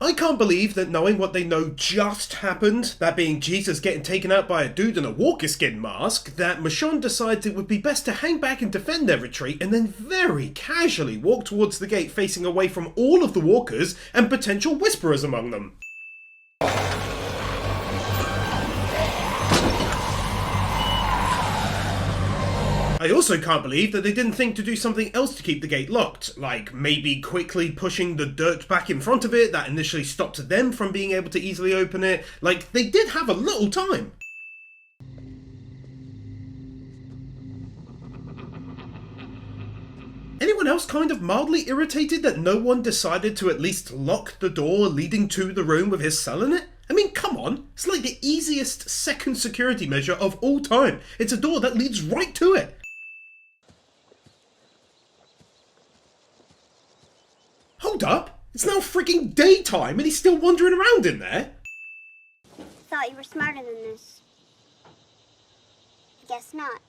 I can't believe that knowing what they know just happened, that being Jesus getting taken out by a dude in a walker skin mask, that Michonne decides it would be best to hang back and defend their retreat and then very casually walk towards the gate facing away from all of the walkers and potential whisperers among them. I also can't believe that they didn't think to do something else to keep the gate locked, like maybe quickly pushing the dirt back in front of it that initially stopped them from being able to easily open it. Like, they did have a little time. Anyone else kind of mildly irritated that no one decided to at least lock the door leading to the room with his cell in it? I mean, come on, it's like the easiest second security measure of all time. It's a door that leads right to it. Hold up, it's now freaking daytime and he's still wandering around in there? Thought you were smarter than this. Guess not.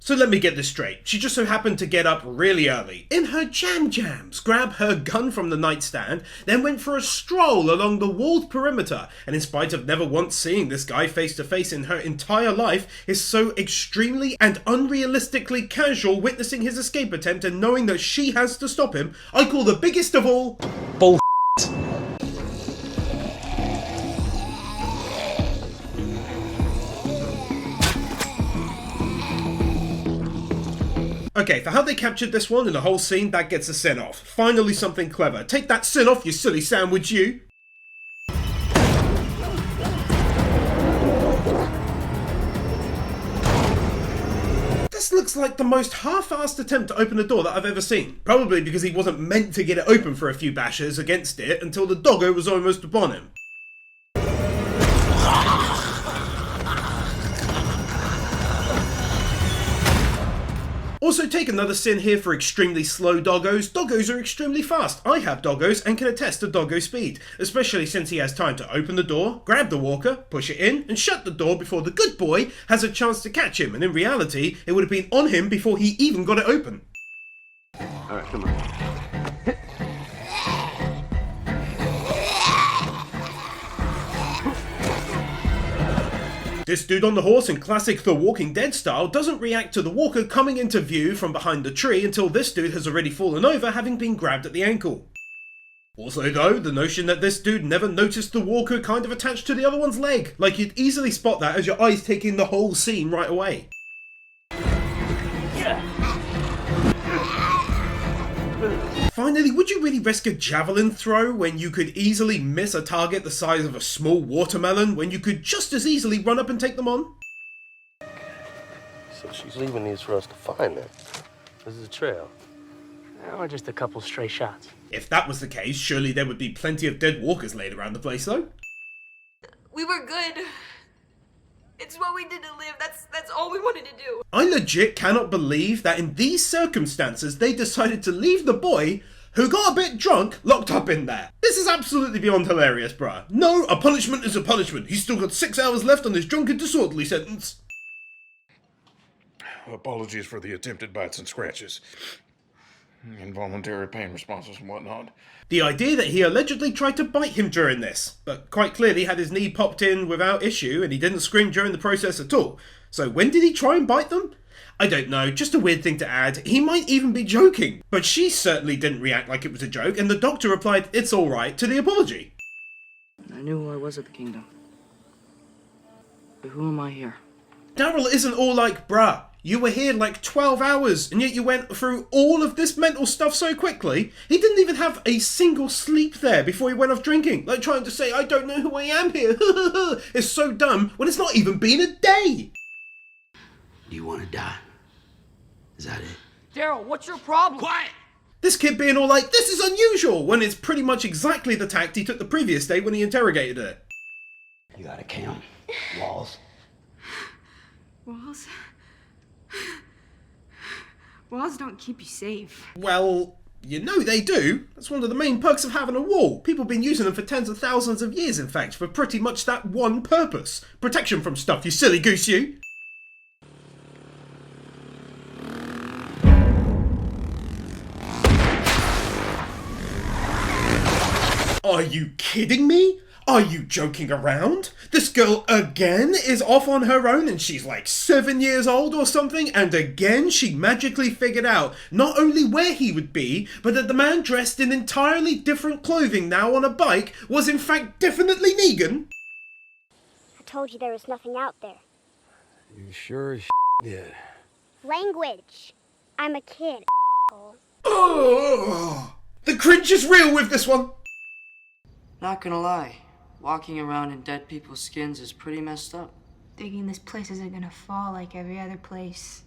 So let me get this straight. She just so happened to get up really early, in her jams, grab her gun from the nightstand, then went for a stroll along the walled perimeter, and in spite of never once seeing this guy face to face in her entire life, is so extremely and unrealistically casual witnessing his escape attempt and knowing that she has to stop him, I call the biggest of all... Bull. Okay, for how they captured this one in the whole scene, that gets a sin off. Finally something clever. Take that sin off, you silly sandwich, you! This looks like the most half-assed attempt to open a door that I've ever seen. Probably because he wasn't meant to get it open for a few bashes against it until the doggo was almost upon him. Also, take another sin here for extremely slow doggos. Doggos are extremely fast. I have doggos and can attest to doggo speed, especially since he has time to open the door, grab the walker, push it in, and shut the door before the good boy has a chance to catch him, and in reality, it would have been on him before he even got it open. Alright, come on. This dude on the horse in classic The Walking Dead style doesn't react to the walker coming into view from behind the tree until this dude has already fallen over, having been grabbed at the ankle. Also though, the notion that this dude never noticed the walker kind of attached to the other one's leg, like you'd easily spot that as your eyes take in the whole scene right away. Finally, would you really risk a javelin throw when you could easily miss a target the size of a small watermelon when you could just as easily run up and take them on? So she's leaving these for us to find then. This is a trail. Or just a couple stray shots. If that was the case, surely there would be plenty of dead walkers laid around the place though. We were good. It's what we did to live. That's all we wanted to do. I legit cannot believe that in these circumstances they decided to leave the boy who got a bit drunk locked up in there. This is absolutely beyond hilarious, bruh. No, a punishment is a punishment. He's still got 6 hours left on his drunken disorderly sentence. Apologies for the attempted bites and scratches. Involuntary pain responses and whatnot. The idea that he allegedly tried to bite him during this, but quite clearly had his knee popped in without issue and he didn't scream during the process at all. So when did he try and bite them? I don't know, just a weird thing to add. He might even be joking. But she certainly didn't react like it was a joke, and the doctor replied, "It's alright," to the apology. I knew who I was at the kingdom. But who am I here? Daryl isn't all like, bruh, you were here like 12 hours, and yet you went through all of this mental stuff so quickly. He didn't even have a single sleep there before he went off drinking. Like trying to say, I don't know who I am here. It's so dumb when it's not even been a day. Do you want to die? Is that it? Daryl, what's your problem? Quiet! This kid being all like, this is unusual, when it's pretty much exactly the tact he took the previous day when he interrogated her. You gotta count. Walls. Walls? Walls don't keep you safe. Well, you know they do. That's one of the main perks of having a wall. People have been using them for tens of thousands of years, in fact, for pretty much that one purpose. Protection from stuff, you silly goose you. Are you kidding me? Are you joking around? This girl again is off on her own and she's like 7 years old or something, and again she magically figured out not only where he would be, but that the man dressed in entirely different clothing now on a bike was in fact definitely Negan? I told you there was nothing out there. You sure as did. Language. I'm a kid. Oh, the cringe is real with this one. Not gonna lie, walking around in dead people's skins is pretty messed up. Thinking this place isn't gonna fall like every other place.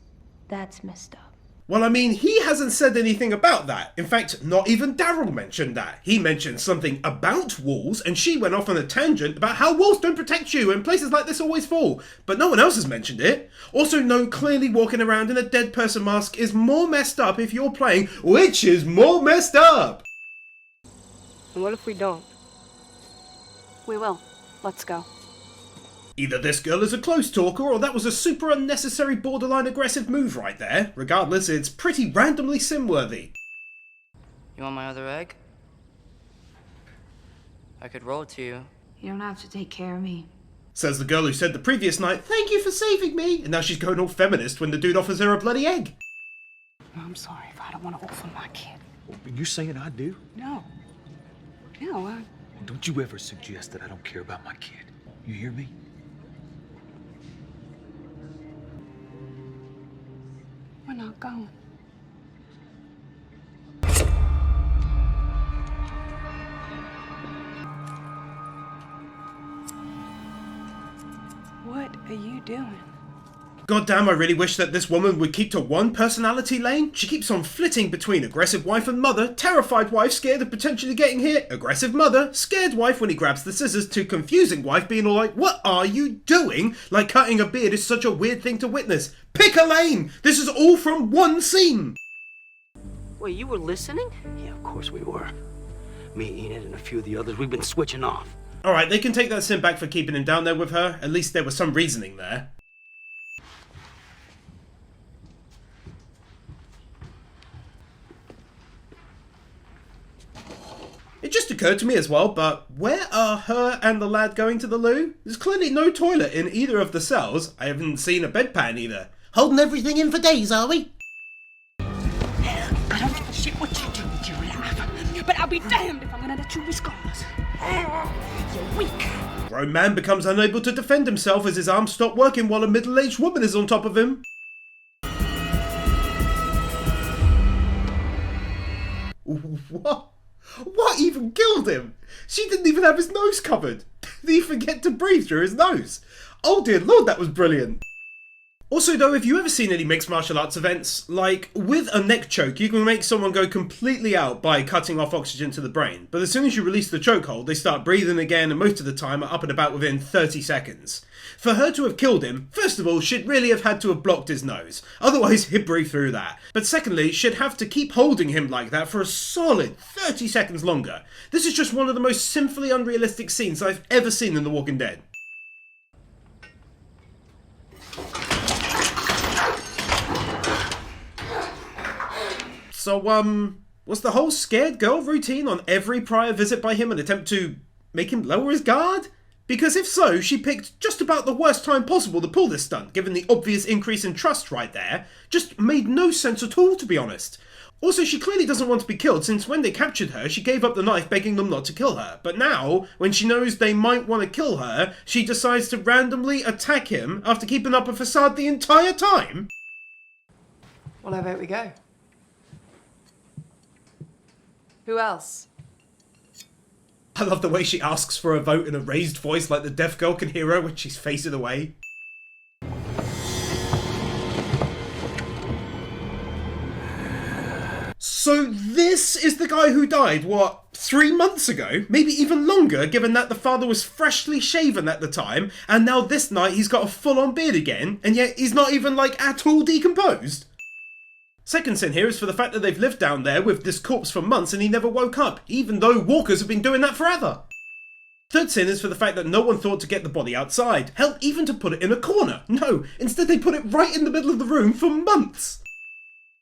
That's messed up. Well, I mean, he hasn't said anything about that. In fact, not even Daryl mentioned that. He mentioned something about walls, and she went off on a tangent about how walls don't protect you and places like this always fall. But no one else has mentioned it. Also, no, clearly walking around in a dead person mask is more messed up if you're playing which is more messed up. And what if we don't? We will. Let's go. Either this girl is a close talker or that was a super unnecessary borderline aggressive move right there. Regardless, it's pretty randomly sim-worthy. You want my other egg? I could roll it to you. You don't have to take care of me. Says the girl who said the previous night, "Thank you for saving me," and now she's going all feminist when the dude offers her a bloody egg. I'm sorry if I don't want to offer my kid. You saying I do? No. No, Don't you ever suggest that I don't care about my kid. You hear me? we're not going. What are you doing? Goddamn, I really wish that this woman would keep to one personality lane. She keeps on flitting between aggressive wife and mother, terrified wife scared of potentially getting hit, aggressive mother, scared wife when he grabs the scissors, to confusing wife being all like, "What are you doing?" Like cutting a beard is such a weird thing to witness. Pick a lane! This is all from one scene! Wait, you were listening? Yeah, of course we were. Me, Enid, and a few of the others, we've been switching off. Alright, they can take that sin back for keeping him down there with her. At least there was some reasoning there. It just occurred to me as well, but where are her and the lad going to the loo? There's clearly no toilet in either of the cells. I haven't seen a bedpan either. Holding everything in for days, are we? I don't give a shit what you do with your life, but I'll be damned if I'm gonna let you be scarless. You're weak. Grown man becomes unable to defend himself as his arms stop working while a middle-aged woman is on top of him. What? What even killed him? She didn't even have his nose covered. Did he forget to breathe through his nose? Oh dear lord, that was brilliant. Also though, have you ever seen any mixed martial arts events? Like, with a neck choke, you can make someone go completely out by cutting off oxygen to the brain. But as soon as you release the chokehold, they start breathing again and most of the time are up and about within 30 seconds. For her to have killed him, first of all, she'd really have had to have blocked his nose. Otherwise, he'd breathe through that. But secondly, she'd have to keep holding him like that for a solid 30 seconds longer. This is just one of the most sinfully unrealistic scenes I've ever seen in The Walking Dead. So, was the whole scared girl routine on every prior visit by him an attempt to make him lower his guard? Because if so, she picked just about the worst time possible to pull this stunt, given the obvious increase in trust right there. Just made no sense at all, to be honest. Also, she clearly doesn't want to be killed, since when they captured her, she gave up the knife begging them not to kill her. But now, when she knows they might want to kill her, she decides to randomly attack him after keeping up a facade the entire time? Well, I vote we go. Who else? I love the way she asks for a vote in a raised voice like the deaf girl can hear her when she's facing away. So this is the guy who died, what, 3 months ago? Maybe even longer, given that the father was freshly shaven at the time, and now this night he's got a full-on beard again, and yet he's not even, like, at all decomposed? Second sin here is for the fact that they've lived down there with this corpse for months and he never woke up, even though walkers have been doing that forever. Third sin is for the fact that no one thought to get the body outside. Hell, even to put it in a corner. No, instead they put it right in the middle of the room for months.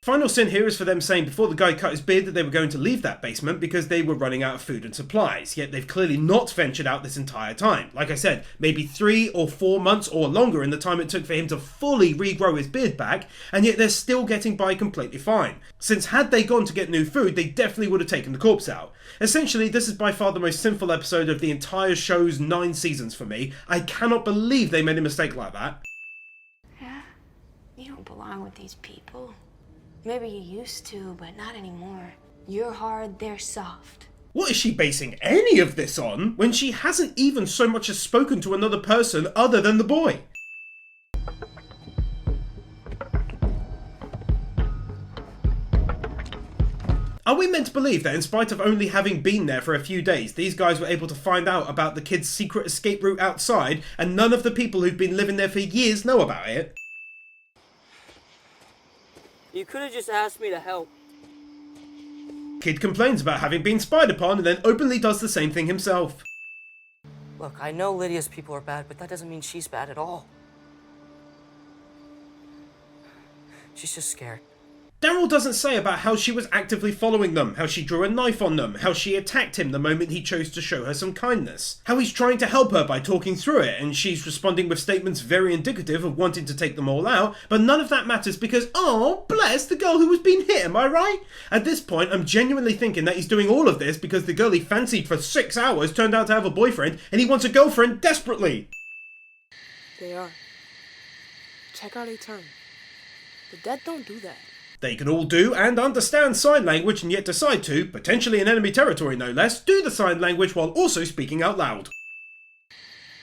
Final scene here is for them saying before the guy cut his beard that they were going to leave that basement because they were running out of food and supplies, yet they've clearly not ventured out this entire time. Like I said, maybe 3 or 4 months or longer in the time it took for him to fully regrow his beard back, and yet they're still getting by completely fine. Since had they gone to get new food, they definitely would have taken the corpse out. Essentially, this is by far the most sinful episode of the entire show's 9 seasons for me. I cannot believe they made a mistake like that. Yeah, you don't belong with these people. Maybe you used to, but not anymore. You're hard, they're soft. What is she basing any of this on when she hasn't even so much as spoken to another person other than the boy? Are we meant to believe that in spite of only having been there for a few days, these guys were able to find out about the kid's secret escape route outside and none of the people who've been living there for years know about it? You could have just asked me to help. Kid complains about having been spied upon and then openly does the same thing himself. Look, I know Lydia's people are bad, but that doesn't mean she's bad at all. She's just scared. Daryl doesn't say about how she was actively following them, how she drew a knife on them, how she attacked him the moment he chose to show her some kindness, how he's trying to help her by talking through it, and she's responding with statements very indicative of wanting to take them all out, but none of that matters because, oh, bless the girl who was being hit, am I right? At this point, I'm genuinely thinking that he's doing all of this because the girl he fancied for 6 hours turned out to have a boyfriend, and he wants a girlfriend desperately. They are. Check out a turn. The dead don't do that. They can all do and understand sign language and yet decide to, potentially in enemy territory no less, do the sign language while also speaking out loud.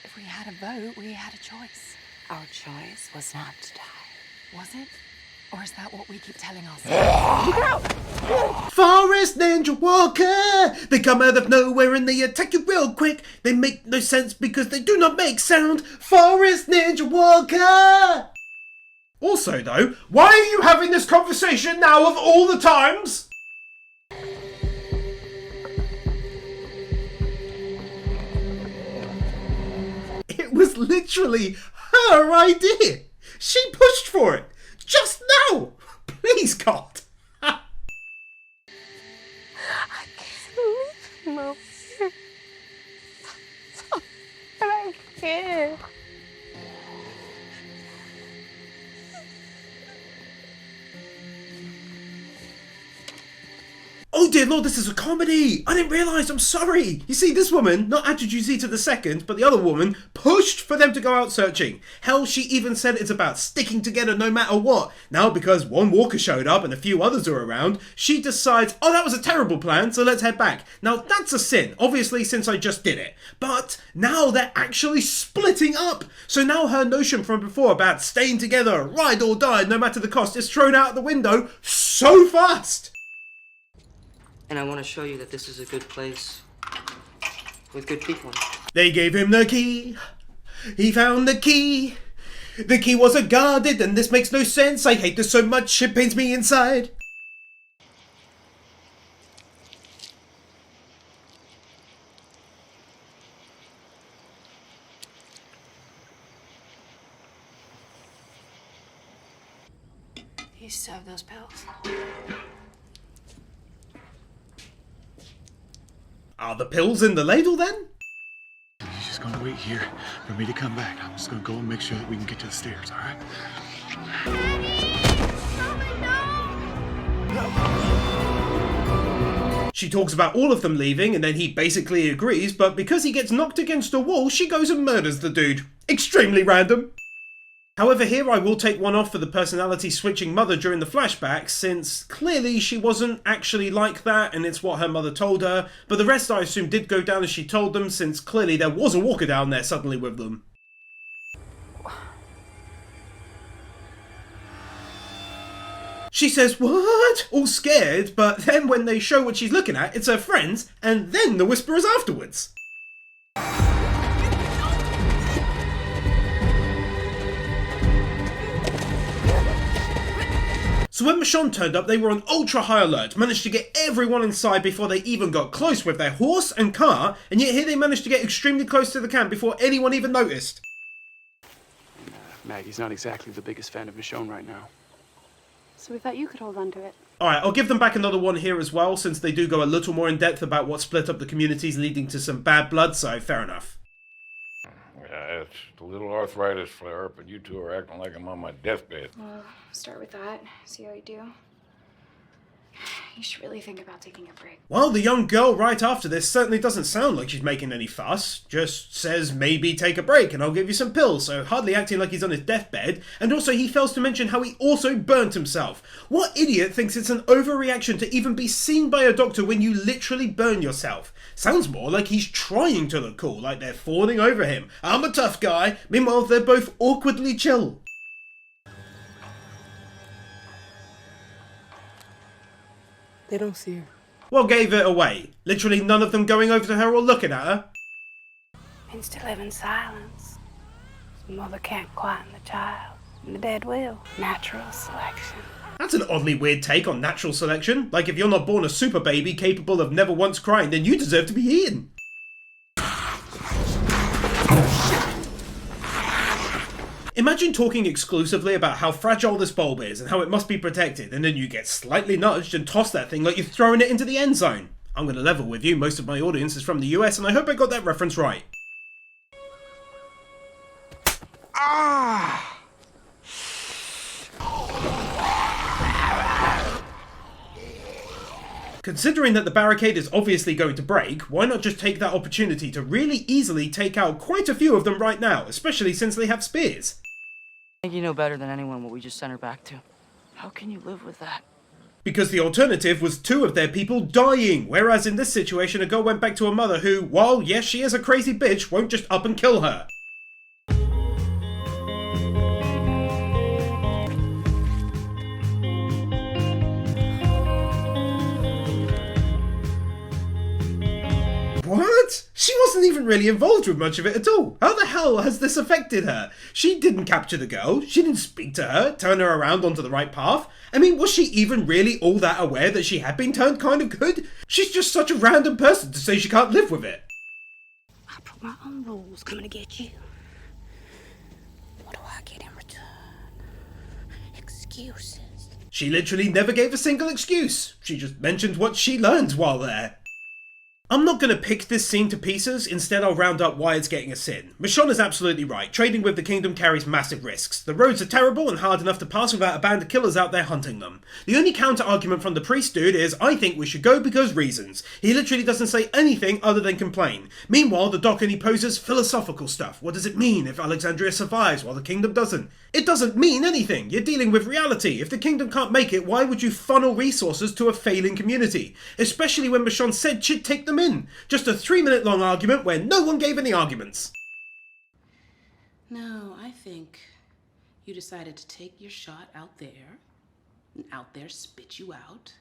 If we had a vote, we had a choice. Our choice was not to die. Was it? Or is that what we keep telling ourselves? Forest Ninja Walker! They come out of nowhere and they attack you real quick. They make no sense because they do not make sound. Forest Ninja Walker! Also though, why are you having this conversation now of all the times? It was literally her idea. She pushed for it. Just now. Please, God. I can't believe Mom. I can't. Oh dear Lord, this is a comedy! I didn't realise, I'm sorry! You see, this woman, not Adjujuzita the second, but the other woman, pushed for them to go out searching. Hell, she even said it's about sticking together no matter what. Now, because one walker showed up and a few others are around, she decides, oh, that was a terrible plan, so let's head back. Now, that's a sin, obviously, since I just did it. But now they're actually splitting up. So now her notion from before about staying together, ride or die, no matter the cost, is thrown out the window so fast. And I want to show you that this is a good place with good people. They gave him the key. He found the key. The key wasn't guarded and this makes no sense. I hate this so much, it pains me inside. You still have those pills? Are the pills in the ladle then? You're just gonna wait here for me to come back. I'm just gonna go and make sure that we can get to the stairs, all right? She talks about all of them leaving and then he basically agrees, but because he gets knocked against a wall, she goes and murders the dude. Extremely random. However, here I will take one off for the personality switching mother during the flashback, since clearly she wasn't actually like that and it's what her mother told her, but the rest I assume did go down as she told them, since clearly there was a walker down there suddenly with them. She says, what? All scared, but then when they show what she's looking at, it's her friends, and then the whisperers afterwards. So when Michonne turned up, they were on ultra high alert, managed to get everyone inside before they even got close with their horse and car, and yet here they managed to get extremely close to the camp before anyone even noticed. Maggie's not exactly the biggest fan of Michonne right now. So we thought you could hold on to it. Alright, I'll give them back another one here as well, since they do go a little more in depth about what split up the communities, leading to some bad blood, so fair enough. Yeah, it's a little arthritis flare up, and you two are acting like I'm on my deathbed. Well, start with that. See how you do. You should really think about taking a break. Well, the young girl right after this certainly doesn't sound like she's making any fuss. Just says maybe take a break and I'll give you some pills, so hardly acting like he's on his deathbed. And also he fails to mention how he also burnt himself. What idiot thinks it's an overreaction to even be seen by a doctor when you literally burn yourself? Sounds more like he's trying to look cool, like they're fawning over him. I'm a tough guy. Meanwhile, they're both awkwardly chill. They don't see her. What gave it away? Literally none of them going over to her or looking at her? Means to live in silence. The mother can't quieten the child, and the dead will. Natural selection. That's an oddly weird take on natural selection. Like if you're not born a super baby capable of never once crying, then you deserve to be eaten. Imagine talking exclusively about how fragile this bulb is and how it must be protected, and then you get slightly nudged and toss that thing like you're throwing it into the end zone. I'm going to level with you, most of my audience is from the US, and I hope I got that reference right. Ah! Considering that the barricade is obviously going to break, why not just take that opportunity to really easily take out quite a few of them right now, especially since they have spears? I think you know better than anyone what we just sent her back to. How can you live with that? Because the alternative was 2 of their people dying, whereas in this situation a girl went back to her mother who, while yes she is a crazy bitch, won't just up and kill her. What? She wasn't even really involved with much of it at all. How the hell has this affected her? She didn't capture the girl, she didn't speak to her, turn her around onto the right path. I mean, was she even really all that aware that she had been turned kind of good? She's just such a random person to say she can't live with it. I broke my own rules coming to get you. What do I get in return? Excuses. She literally never gave a single excuse. She just mentioned what she learned while there. I'm not going to pick this scene to pieces, instead I'll round up why it's getting a sin. Michonne is absolutely right, trading with the kingdom carries massive risks. The roads are terrible and hard enough to pass without a band of killers out there hunting them. The only counter argument from the priest dude is, I think we should go because reasons. He literally doesn't say anything other than complain. Meanwhile, the doc only poses philosophical stuff. What does it mean if Alexandria survives while the kingdom doesn't? It doesn't mean anything. You're dealing with reality. If the kingdom can't make it, why would you funnel resources to a failing community? Especially when Michonne said she'd take them in. Just a 3-minute long argument where no one gave any arguments. No, I think you decided to take your shot out there, and out there spit you out,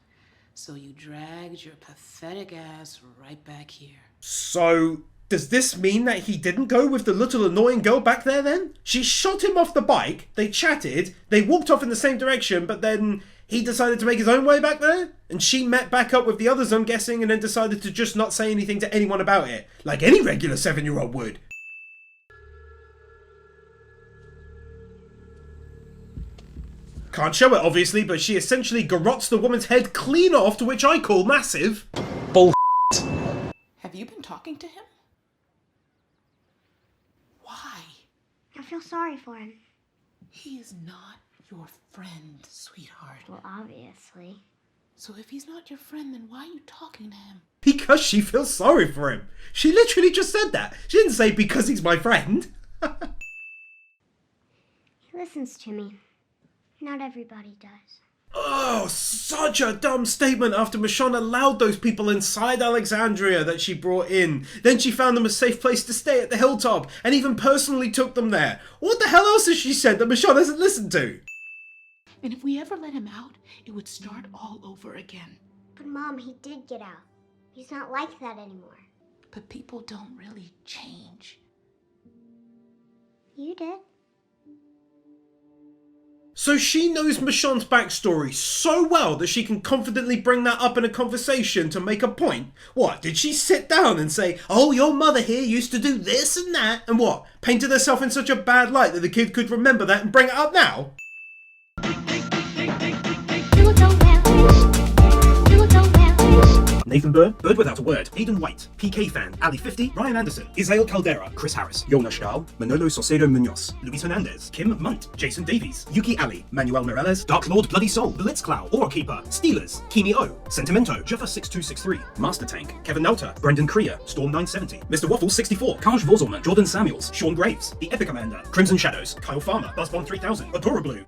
so you dragged your pathetic ass right back here. So, does this mean that he didn't go with the little annoying girl back there then? She shot him off the bike, they chatted, they walked off in the same direction, but then he decided to make his own way back there? And she met back up with the others, I'm guessing, and then decided to just not say anything to anyone about it, like any regular 7-year-old would. Can't show it, obviously, but she essentially garrots the woman's head clean off, to which I call massive. Bull. Have you been talking to him? Why? I feel sorry for him. He is not your friend, sweetheart. Well, obviously. So if he's not your friend, then why are you talking to him? Because she feels sorry for him. She literally just said that. She didn't say because he's my friend. He listens to me. Not everybody does. Oh, such a dumb statement after Michonne allowed those people inside Alexandria that she brought in. Then she found them a safe place to stay at the hilltop and even personally took them there. What the hell else has she said that Michonne hasn't listened to? And if we ever let him out, it would start all over again. But Mom, he did get out. He's not like that anymore. But people don't really change. You did. So she knows Michonne's backstory so well that she can confidently bring that up in a conversation to make a point? What, did she sit down and say, oh, your mother here used to do this and that, and what, painted herself in such a bad light that the kid could remember that and bring it up now? Nathan Burr, Bird Without a Word, Aidan White, PK Fan, Ali 50, Ryan Anderson, Isael Caldera, Chris Harris, Yona Stahl, Manolo Saucedo Munoz, Luis Hernandez, Kim Munt, Jason Davies, Yuki Ali, Manuel Morales, Dark Lord Bloody Soul, Blitzclow, Keeper, Steelers, Kimi O, Sentimento, Juffa6263, Master Tank, Kevin Nauta, Brendan Krier, Storm 970, Mr. Waffles 64, Kaj Vorzelman, Jordan Samuels, Sean Graves, The Epic Commander, Crimson Shadows, Kyle Farmer, Buzzbomb 3000, Adora Blue,